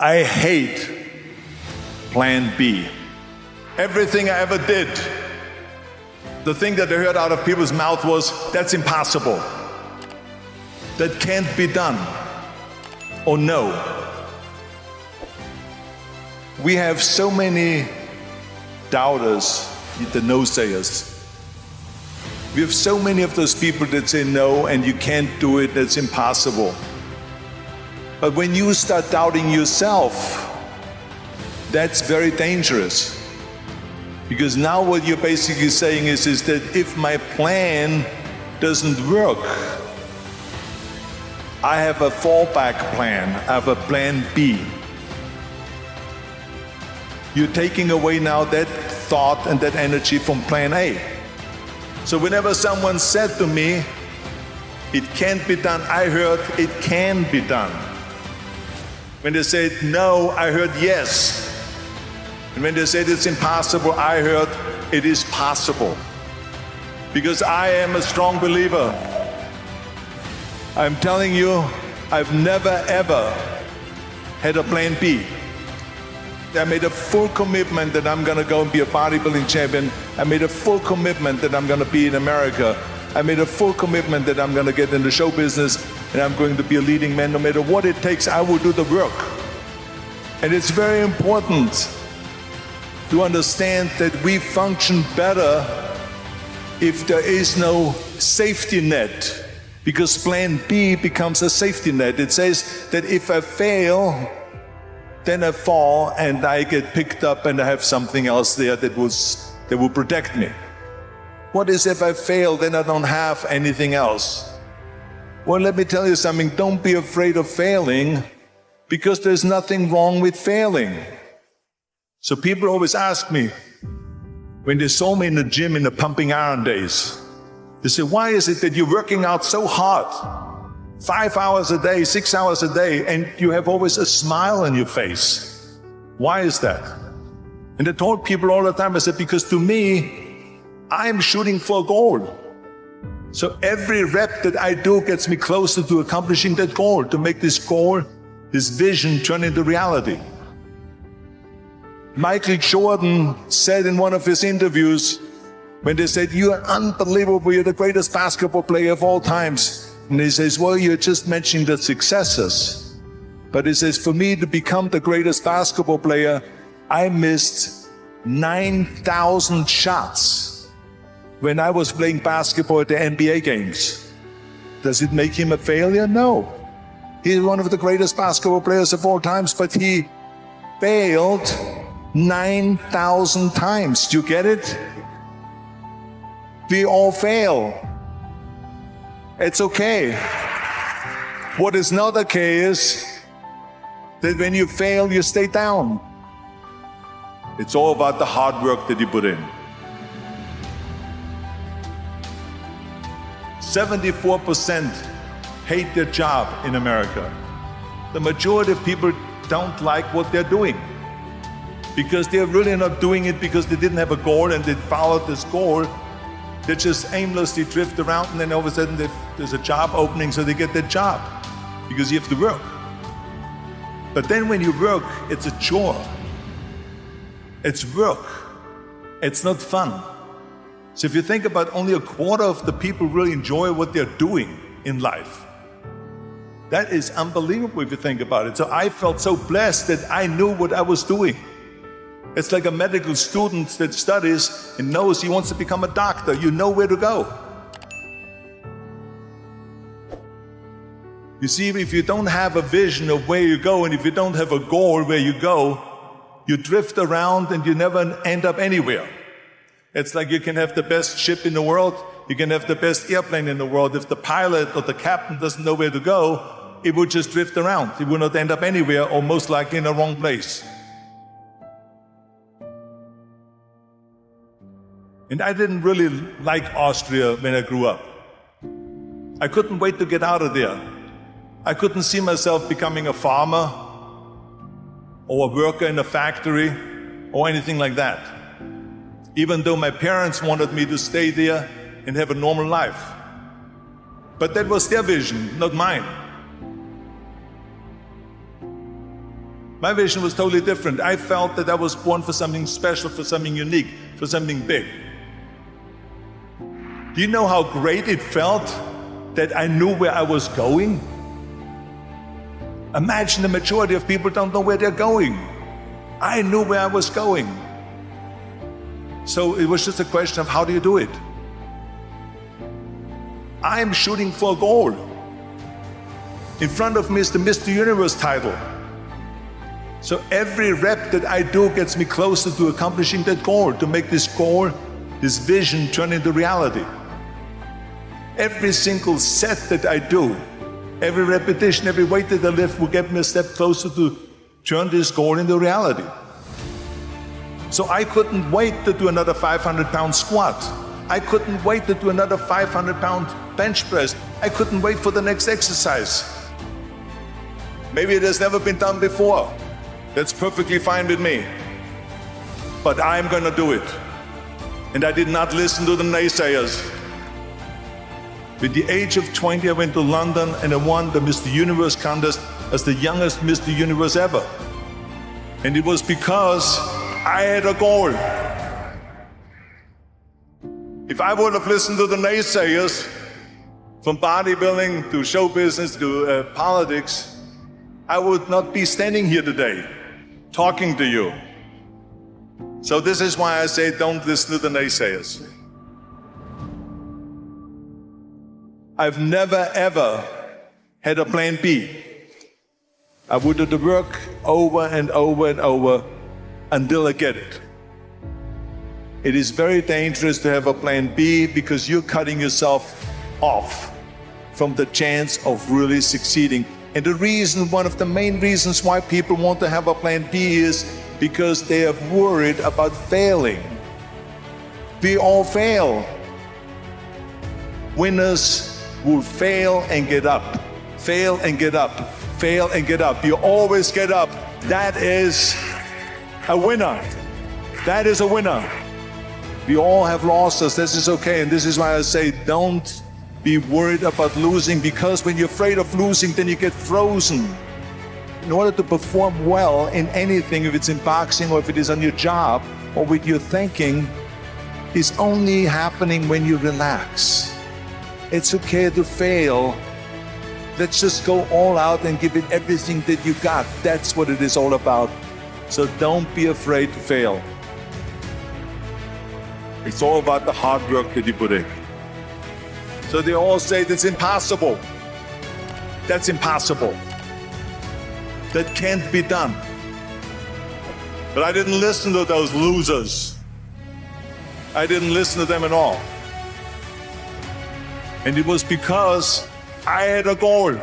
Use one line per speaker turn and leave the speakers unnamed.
I hate plan B. Everything I ever did, the thing that I heard out of people's mouth was, that's impossible. That can't be done. Or no. We have so many doubters, the no-sayers. We have so many of those people that say no and you can't do it, that's impossible. But when you start doubting yourself, that's very dangerous. Because now what you're basically saying is that if my plan doesn't work, I have a fallback plan, I have a plan B. You're taking away now that thought and that energy from plan A. So whenever someone said to me, it can't be done, I heard it can be done. When they said no, I heard yes. And when they said it's impossible, I heard it is possible. Because I am a strong believer. I'm telling you, I've never ever had a plan B. I made a full commitment that I'm gonna go and be a bodybuilding champion. I made a full commitment that I'm gonna be in America. I made a full commitment that I'm gonna get in the show business and I'm going to be a leading man. No matter what it takes, I will do the work. And it's very important to understand that we function better if there is no safety net, because plan B becomes a safety net. It says that if I fail, then I fall and I get picked up and I have something else there that will protect me. What is if I fail, then I don't have anything else? Well, let me tell you something, don't be afraid of failing, because there's nothing wrong with failing. So people always ask me, when they saw me in the gym in the pumping iron days, they say, why is it that you're working out so hard? 5 hours a day, 6 hours a day, and you have always a smile on your face. Why is that? And I told people all the time, I said, because to me, I'm shooting for a goal. So every rep that I do gets me closer to accomplishing that goal, to make this goal, this vision turn into reality. Michael Jordan said in one of his interviews, when they said, you are unbelievable, you're the greatest basketball player of all times. And he says, well, you're just mentioning the successes. But he says, for me to become the greatest basketball player, I missed 9,000 shots when I was playing basketball at the NBA games. Does it make him a failure? No. He's one of the greatest basketball players of all times, but he failed 9,000 times. Do you get it? We all fail. It's okay. What is not okay is that when you fail, you stay down. It's all about the hard work that you put in. 74% hate their job in America. The majority of people don't like what they're doing because they're really not doing it because they didn't have a goal and they followed this goal. They just aimlessly drift around and then all of a sudden there's a job opening, so they get that job because you have to work. But then when you work, it's a chore. It's work. It's not fun. So if you think about, only a quarter of the people really enjoy what they're doing in life. That is unbelievable if you think about it. So I felt so blessed that I knew what I was doing. It's like a medical student that studies and knows he wants to become a doctor. You know where to go. You see, if you don't have a vision of where you go, and if you don't have a goal where you go, you drift around and you never end up anywhere. It's like you can have the best ship in the world, you can have the best airplane in the world. If the pilot or the captain doesn't know where to go, it will just drift around. It will not end up anywhere, or most likely in the wrong place. And I didn't really like Austria when I grew up. I couldn't wait to get out of there. I couldn't see myself becoming a farmer or a worker in a factory or anything like that. Even though my parents wanted me to stay there and have a normal life. But that was their vision, not mine. My vision was totally different. I felt that I was born for something special, for something unique, for something big. Do you know how great it felt that I knew where I was going? Imagine the majority of people don't know where they're going. I knew where I was going. So it was just a question of how do you do it? I'm shooting for a goal. In front of me is the Mr. Universe title. So every rep that I do gets me closer to accomplishing that goal, to make this goal, this vision turn into reality. Every single set that I do, every repetition, every weight that I lift will get me a step closer to turn this goal into reality. So I couldn't wait to do another 500-pound squat. I couldn't wait to do another 500-pound bench press. I couldn't wait for the next exercise. Maybe it has never been done before. That's perfectly fine with me. But I'm gonna do it. And I did not listen to the naysayers. With the age of 20, I went to London and I won the Mr. Universe contest as the youngest Mr. Universe ever. And it was because I had a goal. If I would have listened to the naysayers, from bodybuilding to show business to politics, I would not be standing here today, talking to you. So this is why I say don't listen to the naysayers. I've never ever had a plan B. I would do the work over and over and over until I get it. It is very dangerous to have a plan B because you're cutting yourself off from the chance of really succeeding. And the reason, one of the main reasons why people want to have a plan B is because they are worried about failing. We all fail. Winners will fail and get up, fail and get up, fail and get up. You always get up. That is a winner. That is a winner. We all have losses. This is okay. And this is why I say don't be worried about losing, because when you're afraid of losing, then you get frozen. In order to perform well in anything, if it's in boxing or if it is on your job or with your thinking, is only happening when you relax. It's okay to fail. Let's just go all out and give it everything that you got. That's what it is all about. So don't be afraid to fail. It's all about the hard work that you put in. So they all say that's impossible. That's impossible. That can't be done. But I didn't listen to those losers. I didn't listen to them at all. And it was because I had a goal.